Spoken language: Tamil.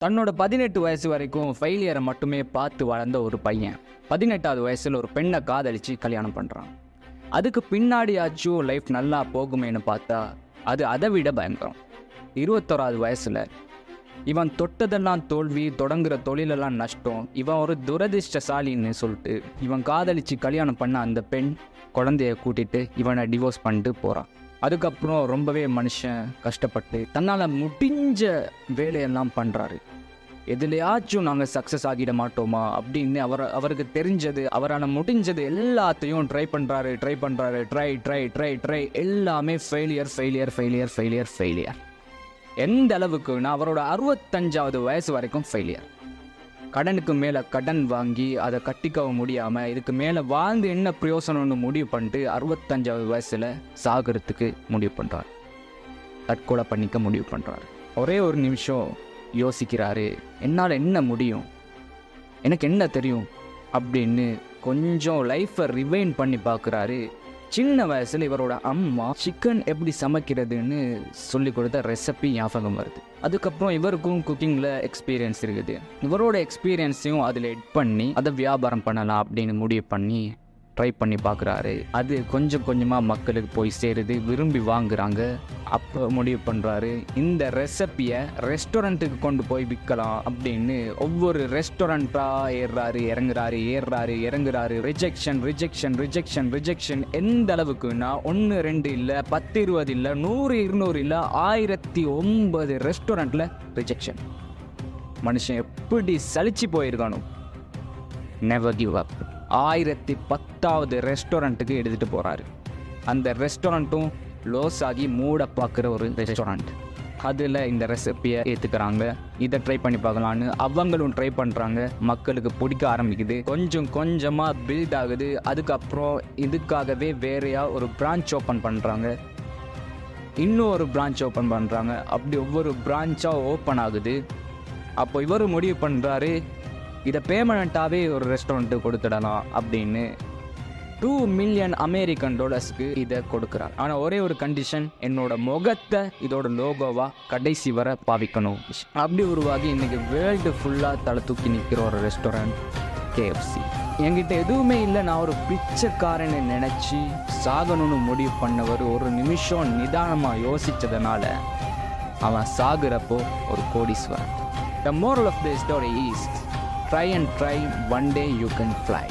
தன்னோட 18 வயசு வரைக்கும் ஃபெயிலியரை மட்டுமே பார்த்து வளர்ந்த ஒரு பையன் 18வது வயசில் ஒரு பெண்ணை காதலித்து கல்யாணம் பண்ணுறான். அதுக்கு பின்னாடியாச்சும் லைஃப் நல்லா போகுமேன்னு பார்த்தா அது அதை விட பயங்கரம். 21வது வயசில் இவன் தொட்டதெல்லாம் தோல்வி, தொடங்குற தொழிலெல்லாம் நஷ்டம், இவன் ஒரு துரதிர்ஷ்டசாலின்னு சொல்லிட்டு இவன் காதலித்து கல்யாணம் பண்ண அந்த பெண் குழந்தைய கூட்டிகிட்டு இவனை டிவோர்ஸ் பண்ணிட்டு போகிறான். அதுக்கப்புறம் ரொம்பவே மனுஷன் கஷ்டப்பட்டு தன்னால் முடிஞ்ச வேலையெல்லாம் பண்ணுறாரு. எதுலையாச்சும் நாங்கள் சக்ஸஸ் ஆகிட மாட்டோமா அப்படின்னு அவருக்கு தெரிஞ்சது, அவரால் முடிஞ்சது எல்லாத்தையும் ட்ரை பண்ணுறாரு. எல்லாமே ஃபெயிலியர். எந்த அளவுக்குன்னா அவரோட 65வது வயசு வரைக்கும் ஃபெயிலியர். கடனுக்கு மேலே கடன் வாங்கி அதை கட்டிக்கவும் முடியாமல் இதுக்கு மேலே வாழ்ந்து என்ன பிரயோசனம்னு முடிவு பண்ணிட்டு 65வது வயசில் சாகிறதுக்கு முடிவு பண்ணுறாரு. தற்கொலை பண்ணிக்க முடிவு பண்ணுறாரு. ஒரே ஒரு நிமிஷம் யோசிக்கிறாரு, என்னால் என்ன முடியும், எனக்கு என்ன தெரியும் அப்படின்னு கொஞ்சம் லைஃப்பை ரிவைன் பண்ணி பார்க்குறாரு. சின்ன வயசில் இவரோட அம்மா சிக்கன் எப்படி சமைக்கிறதுன்னு சொல்லி கொடுத்த ரெசிபி ஞாபகம் வருது. அதுக்கப்புறம் இவருக்கும் குக்கிங்கில் எக்ஸ்பீரியன்ஸ் இருக்குது. இவரோட எக்ஸ்பீரியன்ஸையும் அதில் எட் பண்ணி அதை வியாபாரம் பண்ணலாம் அப்படின்னு முடிவு பண்ணி ட்ரை பண்ணி பார்க்குறாரு. அது கொஞ்சம் கொஞ்சமாக மக்களுக்கு போய் சேருது, விரும்பி வாங்குறாங்க. அப்போ முடிவு பண்ணுறாரு, இந்த ரெசிப்பியை ரெஸ்டாரண்ட்டுக்கு கொண்டு போய் விற்கலாம் அப்படின்னு ஒவ்வொரு ரெஸ்டாரண்ட்டாக இறங்குறாரு. ரிஜெக்ஷன் எந்த அளவுக்குன்னா 1 2 இல்லை, 10 20 இல்லை, 100 200 இல்லை, 1009 ரெஸ்டாரண்ட்டில் ரிஜெக்ஷன். மனுஷன் எப்படி சலிச்சு போயிருக்கானோ. Never give up. 1010வது ரெஸ்டாரண்ட்டுக்கு எடுத்துகிட்டு போகிறாரு. அந்த ரெஸ்டாரண்ட்டும் லோஸ் ஆகி மூட பார்க்குற ஒரு ரெஸ்டாரண்ட். அதில் இந்த ரெசிப்பியை ஏற்றுக்கிறாங்க, இதை ட்ரை பண்ணி பார்க்கலான்னு அவங்களும் ட்ரை பண்ணுறாங்க. மக்களுக்கு பிடிக்க ஆரம்பிக்குது, கொஞ்சம் கொஞ்சமாக பில்ட் ஆகுது. அதுக்கப்புறம் இதுக்காகவே வேறையாக ஒரு பிரான்ச் ஓப்பன் பண்ணுறாங்க, இன்னொரு பிரான்ச் ஓப்பன் பண்ணுறாங்க. அப்படி ஒவ்வொரு பிரான்ச்சாக ஓப்பன் ஆகுது. அப்போ இவர் முடிவு பண்ணுறாரு, இதை பேமெண்ட்டாகவே ஒரு ரெஸ்டாரண்ட்டு கொடுத்துடலாம் அப்படின்னு $2 மில்லியன் இதை கொடுக்குறார். ஆனால் ஒரே ஒரு கண்டிஷன், என்னோட முகத்தை இதோட லோகோவாக கடைசி வரை பாவிக்கணும். அப்படி உருவாகி இன்றைக்கி வேர்ல்டு ஃபுல்லாக தலை தூக்கி நிற்கிற ஒரு ரெஸ்டாரண்ட் KFC. என்கிட்ட எதுவுமே இல்லை, நான் ஒரு பிச்சைக்காரன்னு நினச்சி சாகணும்னு முடிவு பண்ணவர் ஒரு நிமிஷம் நிதானமாக யோசித்ததுனால அவன் சாகுறப்போ ஒரு கோடீஸ்வரன். The moral of the story is try and try, one day you can fly.